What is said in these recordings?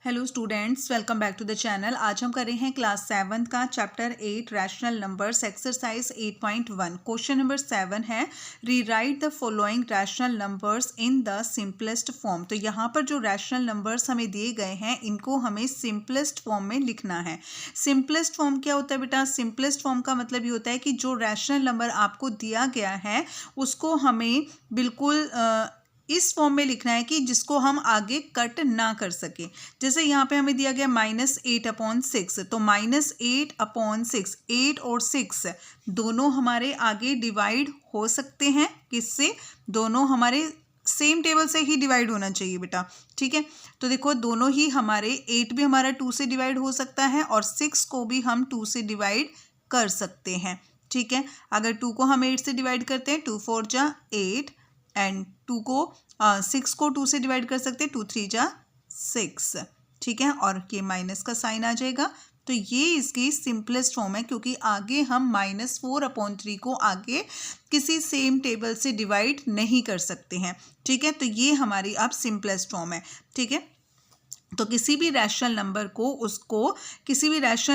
Hello students, welcome back to the channel. आज हम कर रहे हैं क्लास 7 का chapter 8 rational numbers exercise 8.1। Question number 7 है rewrite the following rational numbers in the simplest form. तो यहाँ पर जो रैशनल नंबर्स हमें दिए गए हैं इनको हमें सिंपलेस्ट फॉर्म में लिखना है। सिंपलेस्ट फॉर्म क्या होता है बेटा? सिंपलेस्ट फॉर्म का मतलब ये होता है कि जो रैशनल नंबर आपको दिया गया है उसको हमें बिल्कुल इस फॉर्म में लिखना है कि जिसको हम आगे कट ना कर सके। जैसे यहाँ पे हमें दिया गया -8/6, तो -8/6, 8 और 6 दोनों हमारे आगे डिवाइड हो सकते हैं। किससे? दोनों हमारे सेम टेबल से ही डिवाइड होना चाहिए बेटा, ठीक है। तो देखो दोनों ही हमारे 8 भी हमारा 2 से डिवाइड हो सकता है और 6 को भी हम 2 से डिवाइड कर सकते हैं, ठीक है। अगर 2 को हम 8 से डिवाइड करते हैं 2 4 जा 8 एंड 2 को 6 को 2 से डिवाइड कर सकते हैं 2 3 जा 6, ठीक है। और ये माइनस का साइन आ जाएगा। तो ये इसकी सिंपलेस्ट फॉर्म है क्योंकि आगे हम -4/3 को आगे किसी सेम टेबल से डिवाइड नहीं कर सकते हैं, ठीक है। तो ये हमारी अब सिंपलेस्ट फॉर्म है, ठीक है। तो किसी भी रैशनल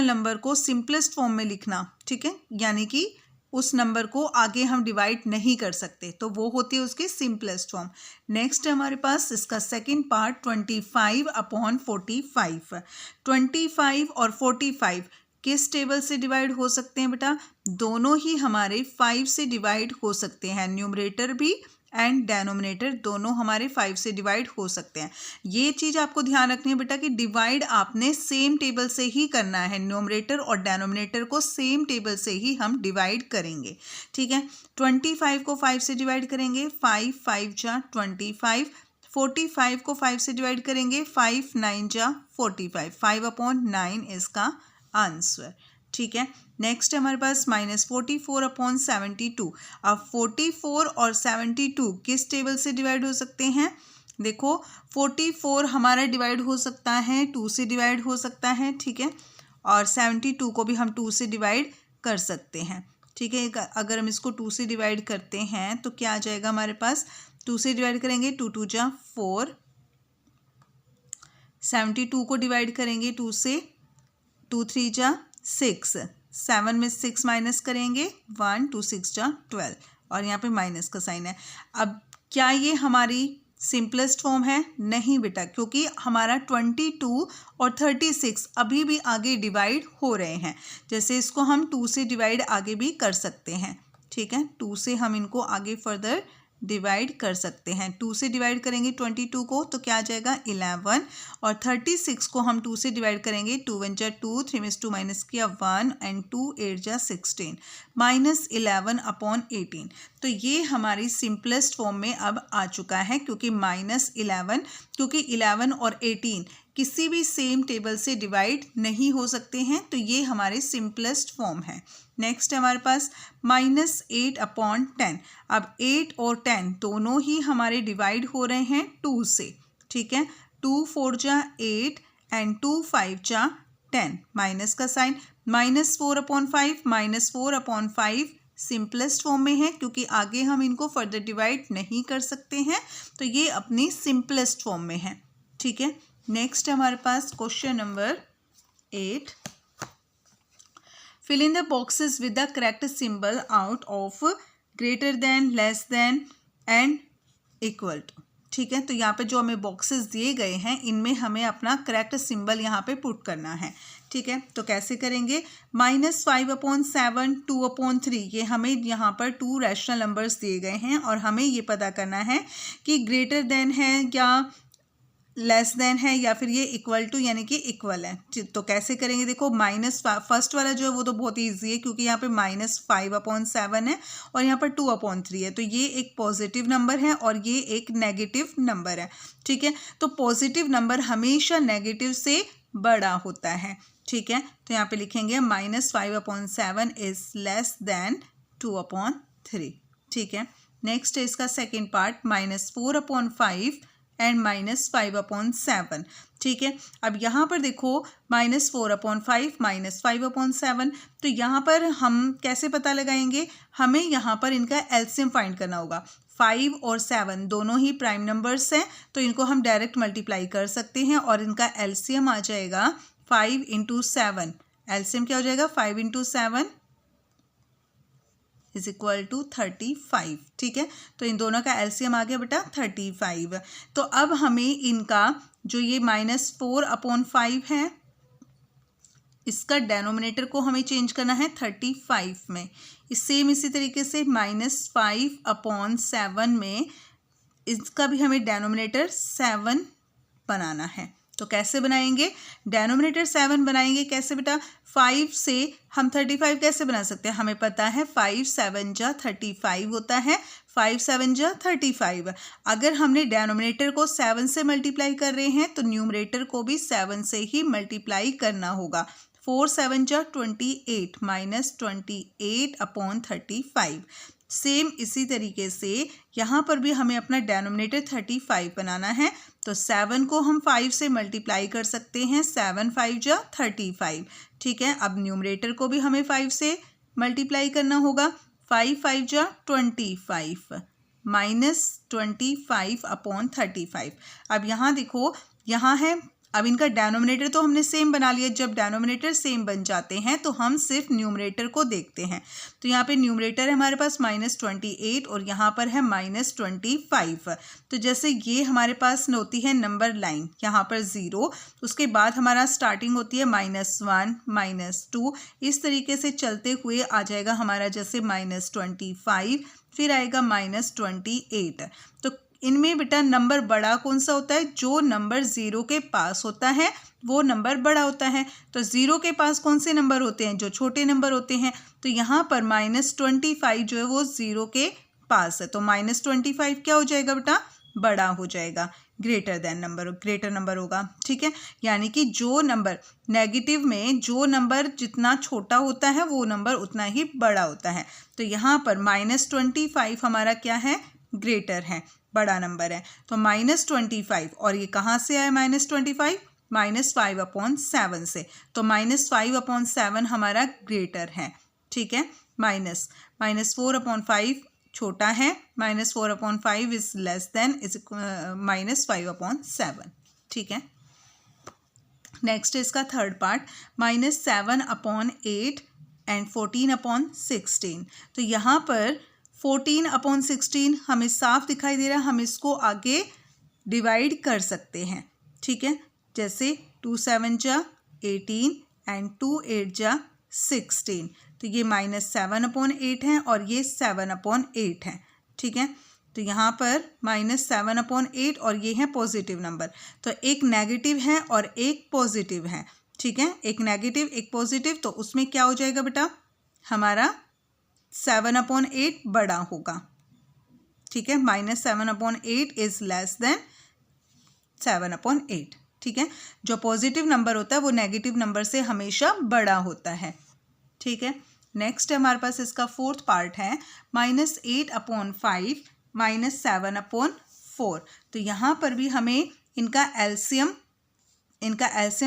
नंबर को सिंपलेस्ट फॉर्म में लिखना, ठीक है, यानी कि उस नंबर को आगे हम डिवाइड नहीं कर सकते, तो वो होती है उसकी सिंपलेस्ट फॉर्म। नेक्स्ट है हमारे पास इसका सेकंड पार्ट 25/45। 25 और 45 किस टेबल से डिवाइड हो सकते हैं बेटा? दोनों ही हमारे 5 से डिवाइड हो सकते हैं। न्यूमरेटर भी एंड डेनोमिनेटर दोनों हमारे 5 से डिवाइड हो सकते हैं। ये चीज़ आपको ध्यान रखनी है बेटा कि डिवाइड आपने सेम टेबल से ही करना है। न्यूमरेटर और डेनोमिनेटर को सेम टेबल से ही हम डिवाइड करेंगे, ठीक है। 25 को 5 से डिवाइड करेंगे, 5 5 जा 25। 45 को 5 से डिवाइड करेंगे, 5 9 जा 45। 5/9 इसका आंसर, ठीक है। नेक्स्ट है हमारे पास -44/72। अब 44 और 72 किस टेबल से डिवाइड हो सकते हैं? देखो 44 हमारा डिवाइड हो सकता है 2 से डिवाइड हो सकता है, ठीक है। और 72 को भी हम 2 से डिवाइड कर सकते हैं, ठीक है। अगर हम इसको 2 से डिवाइड करते हैं तो क्या आ जाएगा हमारे पास? 2 से डिवाइड करेंगे 2 2 जा 4। 72 को डिवाइड करेंगे 2 से, 2 3 जा 6। 7 में 6 माइनस करेंगे 1 2 6 जा 12 और यहाँ पे माइनस का साइन है। अब क्या ये हमारी सिंपलेस्ट फॉर्म है? नहीं बेटा, क्योंकि हमारा 22 और 36 अभी भी आगे डिवाइड हो रहे हैं। जैसे इसको हम 2 से डिवाइड आगे भी कर सकते हैं, ठीक है। 2 से हम इनको आगे फर्दर डिवाइड कर सकते हैं। 2 से डिवाइड करेंगे 22 को तो क्या आ जाएगा 11 और 36 को हम 2 से डिवाइड करेंगे 2 1 जा 2, 3 में 2 माइनस किया 1 एंड 2 8 जा 16, -11/18। तो ये हमारी सिंपलेस्ट फॉर्म में अब आ चुका है क्योंकि -11, क्योंकि 11 और 18 किसी भी सेम टेबल से डिवाइड नहीं हो सकते हैं, तो ये हमारे सिंपलेस्ट फॉर्म है। नेक्स्ट है हमारे पास -8/10। अब 8 और 10 दोनों ही हमारे डिवाइड हो रहे हैं 2 से, ठीक है। 2 4 जा 8 एंड 2 5 जा 10, माइनस का साइन, -4/5, -4/5 सिंपलेस्ट फॉर्म में है क्योंकि आगे हम इनको फर्दर डिवाइड नहीं कर सकते हैं, तो ये अपनी सिंपलेस्ट फॉर्म में है, ठीक है। नेक्स्ट है हमारे पास question number 8। Fill in the boxes with the correct symbol out of greater than, less than and equal to, ठीक है। तो यहाँ पे जो हमें बॉक्सेस दिए गए हैं इनमें हमें अपना करेक्ट सिंबल यहाँ पे पुट करना है, ठीक है। तो कैसे करेंगे? -5/7, 2/3, ये हमें यहाँ पर 2 रैशनल नंबर्स दिए गए हैं और हमें ये पता करना है कि ग्रेटर देन है या लेस देन है या फिर ये इक्वल टू यानी कि इक्वल है। तो कैसे करेंगे? देखो फर्स्ट वाला जो है वो तो बहुत ईजी है क्योंकि यहाँ पे -5/7 है और यहाँ पर 2/3 है, तो ये एक पॉजिटिव नंबर है और ये एक नेगेटिव नंबर है, ठीक है। तो पॉजिटिव नंबर हमेशा नेगेटिव से बड़ा होता है, ठीक है। तो यहाँ पे लिखेंगे -5/7 इज लेस देन 2/3, ठीक है। नेक्स्ट है इसका सेकेंड पार्ट -4/5 एंड -5/7। ठीक है, अब यहाँ पर देखो -4/5 -5/7, तो यहाँ पर हम कैसे पता लगाएंगे, हमें यहाँ पर इनका एलसीएम फाइंड करना होगा। 5 और 7 दोनों ही प्राइम नंबर्स हैं, तो इनको हम डायरेक्ट मल्टीप्लाई कर सकते हैं और इनका एलसीएम आ जाएगा 5 × 7। एलसीएम क्या हो जाएगा, 5 × 7 = 35। ठीक है, तो इन दोनों का एलसीएम आ गया बेटा 35। तो अब हमें इनका जो ये -4/5 है, इसका डेनोमिनेटर को हमें चेंज करना है 35 में। इसी तरीके से -5/7 में इसका भी हमें डेनोमिनेटर 7 बनाना है। तो कैसे बनाएंगे, डेनोमिनेटर 7 बनाएंगे कैसे बेटा, 5 से हम 35 कैसे बना सकते हैं, हमें पता है 5 7 जा 35 होता है, 5 7 जा 35। अगर हमने डेनोमिनेटर को 7 से मल्टीप्लाई कर रहे हैं तो न्यूमरेटर को भी 7 से ही मल्टीप्लाई करना होगा। 4 7 जा 28 -28/35। सेम इसी तरीके से यहाँ पर भी हमें अपना डेनोमिनेटर 35 बनाना है, तो 7 को हम 5 से मल्टीप्लाई कर सकते हैं, 7 5 जा 35। ठीक है, अब न्यूमरेटर को भी हमें 5 से मल्टीप्लाई करना होगा, 5 5 जा 25 -25/35। अब यहाँ देखो, यहाँ है, अब इनका डेनोमिनेटर तो हमने सेम बना लिया। जब डेनोमिनेटर सेम बन जाते हैं तो हम सिर्फ न्यूमरेटर को देखते हैं। तो यहाँ पे न्यूमरेटर है हमारे पास -28 और यहाँ पर है -25। तो जैसे ये हमारे पास होती है नंबर लाइन, यहाँ पर 0, उसके बाद हमारा स्टार्टिंग होती है -1 -2, इस तरीके से चलते हुए आ जाएगा हमारा जैसे -25, फिर आएगा -28। तो इनमें बेटा नंबर बड़ा कौन सा होता है, जो नंबर 0 के पास होता है वो नंबर बड़ा होता है। तो 0 के पास कौन से नंबर होते हैं, जो छोटे नंबर होते हैं। तो यहाँ पर -25 जो है वो 0 के पास है, तो -25 क्या हो जाएगा बेटा, बड़ा हो जाएगा, ग्रेटर नंबर होगा। ठीक है, यानी कि जो नंबर नेगेटिव में जो नंबर जितना छोटा होता है वो नंबर उतना ही बड़ा होता है। तो यहाँ पर -25 हमारा क्या है, ग्रेटर है, बड़ा नंबर है। तो -25, और ये कहाँ से आया -25, -5/7 से, तो -5/7 हमारा ग्रेटर है। ठीक है, -4/5 छोटा है, -4/5 इज लेस देन -5/7। ठीक है, नेक्स्ट इसका थर्ड पार्ट, -7/8 एंड 14/16। तो यहाँ पर 14/16 हमें साफ दिखाई दे रहा है, हम इसको आगे डिवाइड कर सकते हैं। ठीक है, जैसे 2 7 जा 18 एंड 2 8 जा 16। तो ये -7/8 है और ये 7/8 है। ठीक है, तो यहाँ पर -7/8 और ये है पॉजिटिव नंबर। तो एक नेगेटिव है और एक पॉजिटिव है। ठीक है, एक नेगेटिव एक पॉजिटिव, तो उसमें क्या हो जाएगा बेटा, हमारा 7/8 बड़ा होगा। ठीक है, -7/8 इज लेस देन 7/8। ठीक है, जो पॉजिटिव नंबर होता है वो नेगेटिव नंबर से हमेशा बड़ा होता है। ठीक है, नेक्स्ट हमारे पास इसका फोर्थ पार्ट है -8/5 -7/4। तो यहाँ पर भी हमें इनका एलसीएम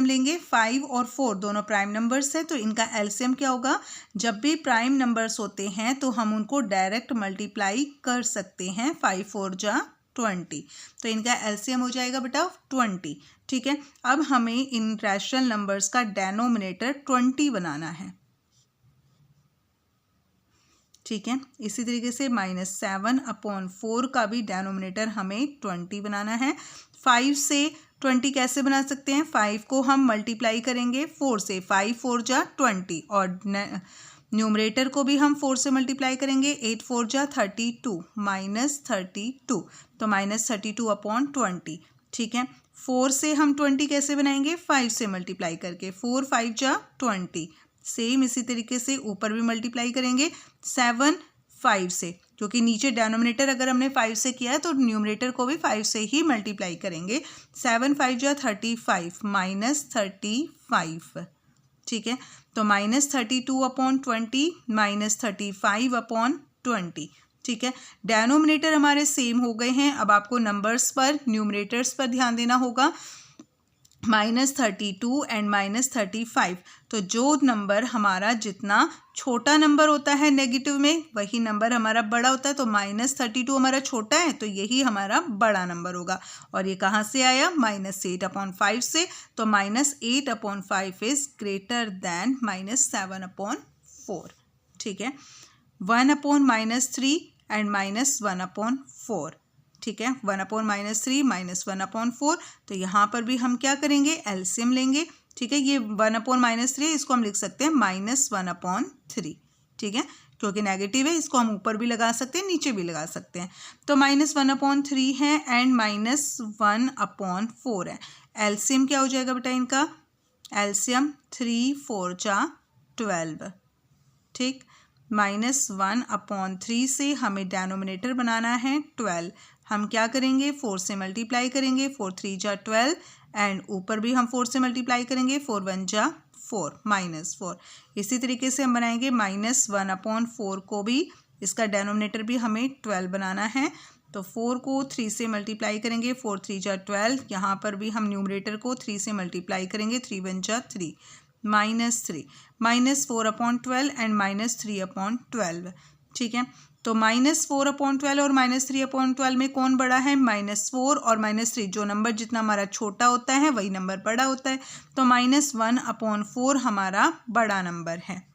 लेंगे। 5 और 4 दोनों प्राइम नंबर्स है, तो इनका एलसीएम क्या होगा, जब भी प्राइम नंबर्स होते हैं तो हम उनको डायरेक्ट मल्टीप्लाई कर सकते हैं। 5 4 जा 20, तो इनका एलसीएम हो जाएगा बेटा 20। ठीक है, अब हमें इन रैशनल नंबर्स का डेनोमिनेटर 20 बनाना है। ठीक है, इसी तरीके से -7/4 का भी डेनोमिनेटर हमें 20 बनाना है। 5 से 20 कैसे बना सकते हैं, 5 को हम मल्टीप्लाई करेंगे 4 से, 5 4 जा 20, और न्यूमरेटर को भी हम 4 से मल्टीप्लाई करेंगे, 8 4 जा 32 -32, तो -32/20। ठीक है, 4 से हम 20 कैसे बनाएंगे, 5 से मल्टीप्लाई करके, 4 5 जा 20। सेम इसी तरीके से ऊपर भी मल्टीप्लाई करेंगे 7 5 से, क्योंकि नीचे डेनोमिनेटर अगर हमने 5 से किया है तो न्यूमरेटर को भी 5 से ही मल्टीप्लाई करेंगे। 7 5 जा 35 -35। ठीक है, तो -32/20 -35/20। ठीक है। डेनोमिनेटर हमारे सेम हो गए हैं। अब आपको नंबर्स पर, न्यूमरेटर्स पर ध्यान देना होगा। -32 एंड -35, तो जो नंबर हमारा जितना छोटा नंबर होता है नेगेटिव में, वही नंबर हमारा बड़ा होता है। तो -32 हमारा छोटा है, तो यही हमारा बड़ा नंबर होगा। और ये कहाँ से आया? -8/5 से। तो -8/5 इज ग्रेटर दैन -7/4। ठीक है। 1/-3 एंड -1/4। ठीक है। 1/-3 -1/4। तो यहाँ पर भी हम क्या करेंगे? एलसीएम लेंगे। ठीक है। ये 1/-3 इसको हम लिख सकते हैं -1/3। ठीक है, क्योंकि नेगेटिव है, इसको हम ऊपर भी लगा सकते हैं, नीचे भी लगा सकते हैं। तो -1/3 है एंड -1/4 है। एलसीएम क्या हो जाएगा बेटा इनका? एलसीएम 3 4 जा 12। ठीक। -1/3 से हमें डेनोमिनेटर बनाना है 12। हम क्या करेंगे? 4 से मल्टीप्लाई करेंगे। 4 3 जा 12 एंड ऊपर भी हम 4 से मल्टीप्लाई करेंगे। 4 1 जा 4 -4। इसी तरीके से हम बनाएंगे -1/4 को भी, इसका डेनोमिनेटर भी हमें 12 बनाना है। तो 4 को 3 से मल्टीप्लाई करेंगे। 4 3 जा 12। यहाँ पर भी हम न्यूमरेटर को 3 से मल्टीप्लाई करेंगे। 3 1 जा 3 -3 -4/12 एंड -3/12। ठीक है। तो -4/12 और -3/12 में कौन बड़ा है? -4 और -3, जो नंबर जितना हमारा छोटा होता है वही नंबर बड़ा होता है। तो -1/4 हमारा बड़ा नंबर है।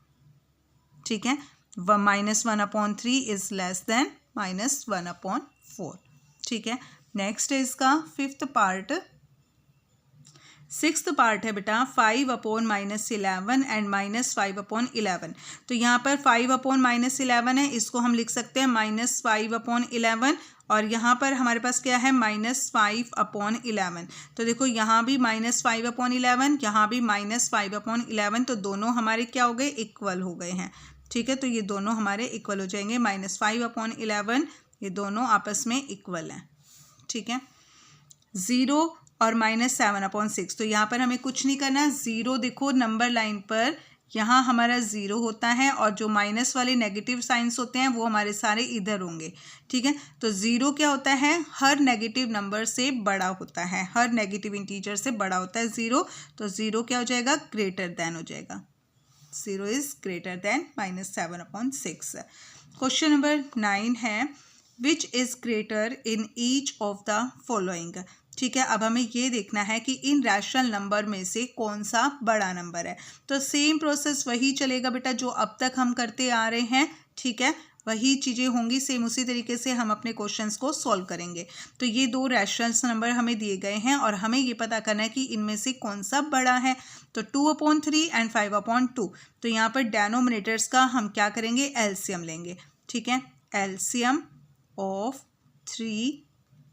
ठीक है। -1/3 इज लेस देन -1/4। ठीक है। नेक्स्ट है इसका 5th पार्ट। 6th पार्ट है बेटा 5/-11 एंड -5/11। तो यहाँ पर 5/-11 है, इसको हम लिख सकते हैं -5/11। और यहाँ पर हमारे पास क्या है? -5/11। तो देखो यहाँ भी -5/11, यहाँ भी -5/11, तो दोनों हमारे क्या हो गए? इक्वल हो गए हैं। ठीक है। तो ये दोनों हमारे इक्वल हो जाएंगे। -5/11 ये दोनों आपस में इक्वल हैं। ठीक है। 0 और -7/6, तो यहाँ पर हमें कुछ नहीं करना। 0 देखो नंबर लाइन पर, यहाँ हमारा 0 होता है और जो माइनस वाले नेगेटिव साइंस होते हैं वो हमारे सारे इधर होंगे। ठीक है। तो 0 क्या होता है? हर नेगेटिव नंबर से बड़ा होता है, हर नेगेटिव इंटीजर से बड़ा होता है 0। तो 0 क्या हो जाएगा? ग्रेटर देन हो जाएगा। 0 is greater than -7/6। Question number 9 है which is greater in each of the following. ठीक है। अब हमें ये देखना है कि इन रैशनल नंबर में से कौन सा बड़ा नंबर है। तो सेम प्रोसेस वही चलेगा बेटा जो अब तक हम करते आ रहे हैं। ठीक है। वही चीज़ें होंगी, सेम उसी तरीके से हम अपने क्वेश्चंस को सॉल्व करेंगे। तो ये 2 रैशनल नंबर हमें दिए गए हैं और हमें ये पता करना है कि इनमें से कौन सा बड़ा है। तो 2/3 एंड 5/2। तो यहाँ पर डेनोमिनेटर्स का हम क्या करेंगे? एलसीएम लेंगे। ठीक है। एलसीएम ऑफ 3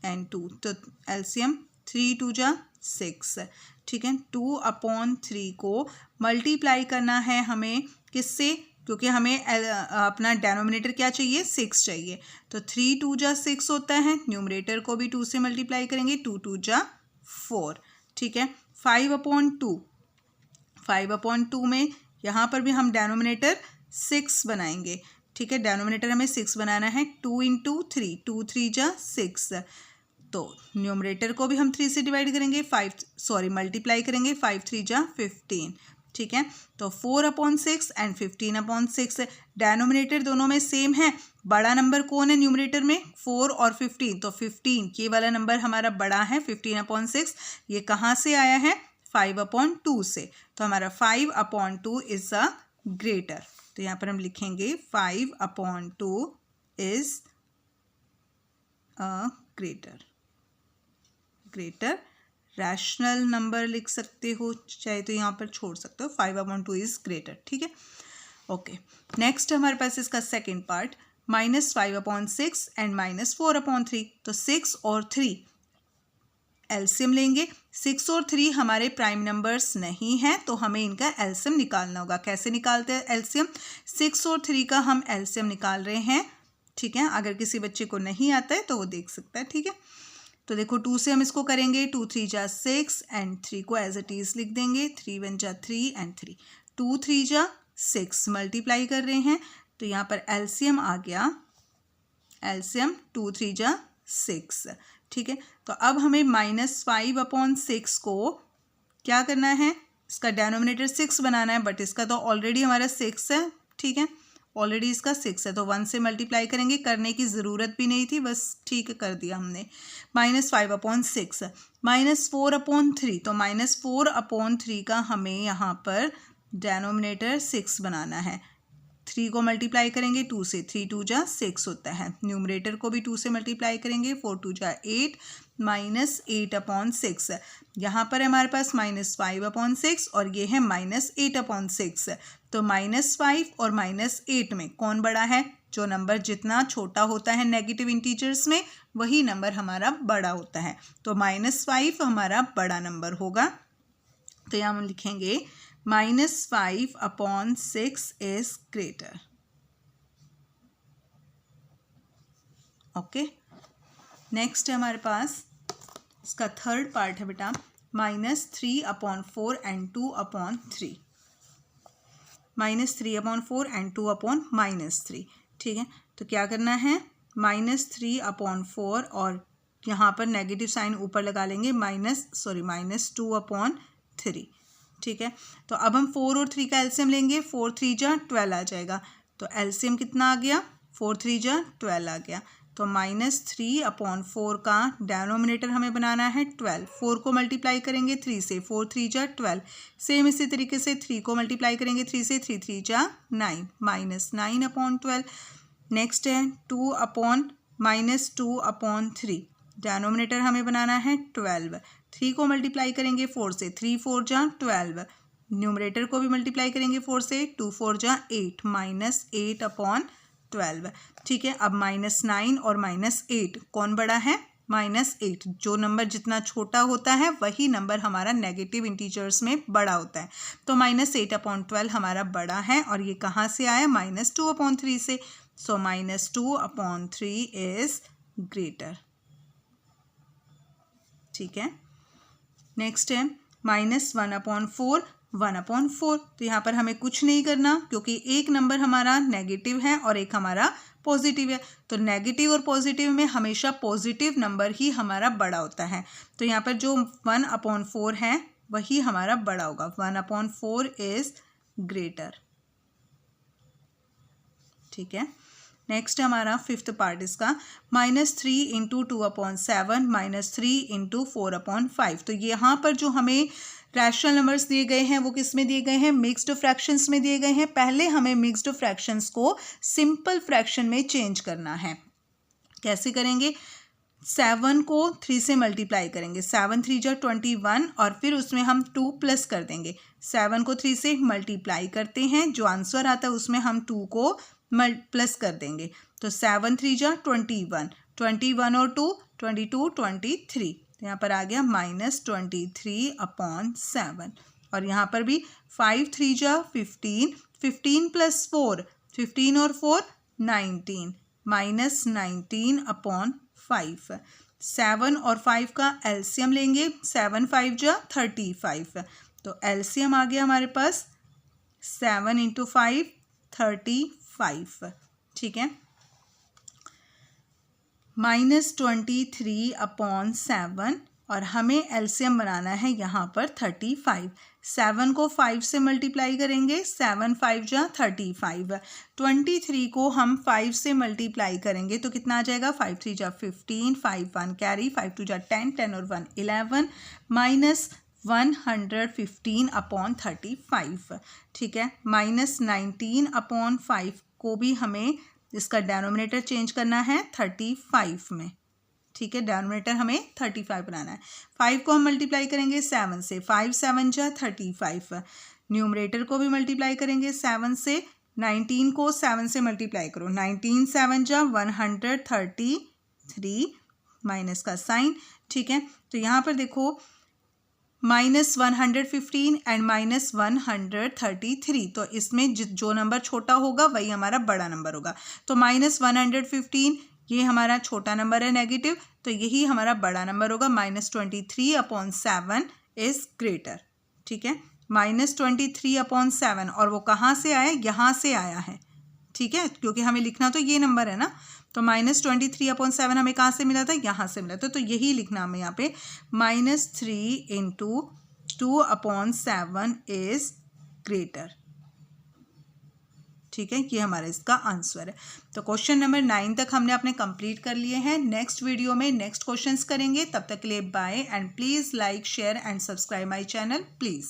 एंड 2, तो एलसीएम 3 2 जा 6। ठीक है। 2/3 को मल्टीप्लाई करना है हमें किससे? क्योंकि हमें अपना डेनोमिनेटर क्या चाहिए? 6 चाहिए। तो 3 2 जा 6 होता है। न्यूमरेटर को भी 2 से मल्टीप्लाई करेंगे। 2 2 जा 4। ठीक है। 5/2, 5/2 में यहाँ पर भी हम डेनोमिनेटर 6 बनाएंगे। ठीक है। डेनोमिनेटर हमें 6 बनाना है। 2 × 3, 2 3 जा 6। तो न्यूमरेटर को भी हम 3 से डिवाइड करेंगे, मल्टीप्लाई करेंगे। 5 3 जा 15। ठीक है। तो 4/6 एंड 15/6। डेनोमिनेटर दोनों में सेम है। बड़ा नंबर कौन है न्यूमरेटर में? 4 और 15। तो 15 ये वाला नंबर हमारा बड़ा है। 15/6 ये कहाँ से आया है? 5/2 से। तो हमारा 5/2 इज अ ग्रेटर। तो यहाँ पर हम लिखेंगे 5/2 is a greater rational number लिख सकते हो, चाहे तो यहाँ पर छोड़ सकते हो। 5/2 इज ग्रेटर। ठीक है। ओके। नेक्स्ट हमारे पास इसका सेकेंड पार्ट -5/6 एंड -4/3। तो 6 और 3 एलसीएम लेंगे। 6 और 3 हमारे प्राइम नंबर्स नहीं हैं, तो हमें इनका एलसीएम निकालना होगा। कैसे निकालते हैं एलसीएम? 6 और 3 का हम एलसीएम निकाल रहे हैं। ठीक है। अगर किसी बच्चे को नहीं आता है तो वो देख सकता है। ठीक है। तो देखो 2 से हम इसको करेंगे। 2 3 जा 6 एंड 3 को एज इट इज लिख देंगे। 3 1 जा 3 एंड 3। 2 3 जा 6 मल्टीप्लाई कर रहे हैं। तो यहाँ पर एलसीएम आ गया एलसीएम 2 3 जा 6, ठीक है। तो अब हमें -5/6 को क्या करना है, इसका डिनोमिनेटर 6 बनाना है, बट इसका तो ऑलरेडी हमारा 6 है, ठीक है, ऑलरेडी इसका 6 है, तो 1 से मल्टीप्लाई करेंगे, करने की ज़रूरत भी नहीं थी, बस ठीक है कर दिया हमने। -5/6 -4/3, तो -4/3 का हमें यहाँ पर डिनोमिनेटर 6 बनाना है। 3 को मल्टीप्लाई करेंगे 2 से, 3 2 जा 6 होता है। न्यूमरेटर को भी 2 से मल्टीप्लाई करेंगे, 4 2 जा 8 -8/6। यहाँ पर हमारे पास -5/6 और ये है -8/6। तो -5 और -8 में कौन बड़ा है? जो नंबर जितना छोटा होता है नेगेटिव इंटीजर्स में, वही नंबर हमारा बड़ा होता है। तो -5 हमारा बड़ा नंबर होगा। तो यहाँ हम लिखेंगे -5/6 इज ग्रेटर। ओके, नेक्स्ट है हमारे पास इसका थर्ड पार्ट है बेटा, -3/4 and 2/3। -3/4 and 2/3, ठीक है। तो क्या करना है, -3/4 और यहाँ पर नेगेटिव साइन ऊपर लगा लेंगे, -2/3, ठीक है। तो अब हम 4 और 3 का एलसीएम लेंगे, 4 3 जा 12 आ जाएगा। तो एलसीएम कितना आ गया, 4 3 जा 12 आ गया। तो -3/4 का डिनोमिनेटर हमें बनाना है 12। 4 को मल्टीप्लाई करेंगे 3 से, 4 3 जा 12। सेम इसी तरीके से 3 को मल्टीप्लाई करेंगे 3 से, 3 3 जा 9, -9/12। नेक्स्ट है 2/-2/3, डिनोमिनेटर हमें बनाना है 12। 3 को मल्टीप्लाई करेंगे 4 से, 3 4 जा 12। न्यूमरेटर को भी मल्टीप्लाई करेंगे 4 से, 2 4 जा 8, -8/12, ठीक है। अब -9 और -8 कौन बड़ा है? -8। जो नंबर जितना छोटा होता है वही नंबर हमारा नेगेटिव इंटीजर्स में बड़ा होता है। तो -8/12 हमारा बड़ा है, और ये कहाँ से आया? -2/3 से। सो -2/3 इज ग्रेटर, ठीक है। नेक्स्ट है -1/4, 1/4। तो यहाँ पर हमें कुछ नहीं करना, क्योंकि एक नंबर हमारा नेगेटिव है और एक हमारा पॉजिटिव है। तो नेगेटिव और पॉजिटिव में हमेशा पॉजिटिव नंबर ही हमारा बड़ा होता है। तो यहाँ पर जो 1/4 है वही हमारा बड़ा होगा। 1/4 इज ग्रेटर, ठीक है। नेक्स्ट हमारा फिफ्थ पार्ट इसका, -3 × 2/7 -3 × 4/5। तो यहाँ पर जो हमें रैशनल नंबर्स दिए गए हैं वो किस में दिए गए हैं? मिक्स्ड फ्रैक्शंस में दिए गए हैं। पहले हमें मिक्स्ड फ्रैक्शंस को सिंपल फ्रैक्शन में चेंज करना है। कैसे करेंगे? 7 को 3 से मल्टीप्लाई करेंगे, 7 3 जा 21, और फिर उसमें हम 2 प्लस कर देंगे। 7 को 3 से मल्टीप्लाई करते हैं, जो आंसर आता है उसमें हम 2 को प्लस कर देंगे। तो 7 3 जा 21, 21 और 2 22, 23। तो यहाँ पर आ गया -23/7। और यहाँ पर भी 5 3 जा 15, 15 + 4, 15 और 4 19, -19/5। 7 और 5 का एलसीएम लेंगे, 7 5 जा 35। तो एलसीएम आ गया हमारे पास 7 × 5 35, ठीक है। -23/7 और हमें एलसीएम बनाना है यहाँ पर 35। 7 को 5 से मल्टीप्लाई करेंगे, 7 5 जा 35। 23 को हम 5 से मल्टीप्लाई करेंगे तो कितना आ जाएगा? 5 3 जा 15, 5 1 कैरी, 5 2 जा 10, 10 और 1 11, -115/35, ठीक है। -19/5 को भी हमें इसका डिनोमिनेटर चेंज करना है 35 में, ठीक है। डिनोमिनेटर हमें 35 बनाना है। 5 को हम मल्टीप्लाई करेंगे 7 से, 5 7 जा 35। न्यूमरेटर को भी मल्टीप्लाई करेंगे 7 से। 19 को 7 से मल्टीप्लाई करो, 19 7 जा 133, माइनस का साइन, ठीक है। तो यहाँ पर देखो -115 एंड -133, तो इसमें जो नंबर छोटा होगा वही हमारा बड़ा नंबर होगा। तो -115 ये हमारा छोटा नंबर है नेगेटिव, तो यही हमारा बड़ा नंबर होगा। -23/7 इज ग्रेटर, ठीक है। -23/7, और वो कहाँ से आया? यहाँ से आया है, ठीक है, क्योंकि हमें लिखना तो ये नंबर है ना। तो -23/7 हमें कहाँ से मिला था, यहाँ से मिला था, तो यही लिखना हमें यहाँ पे -3 × 2/7 इज ग्रेटर। ठीक है, ये हमारा इसका आंसर है। तो क्वेश्चन नंबर 9 तक हमने अपने कंप्लीट कर लिए हैं। नेक्स्ट वीडियो में नेक्स्ट क्वेश्चंस करेंगे। तब तक के लिए bye and please like share and subscribe my channel please.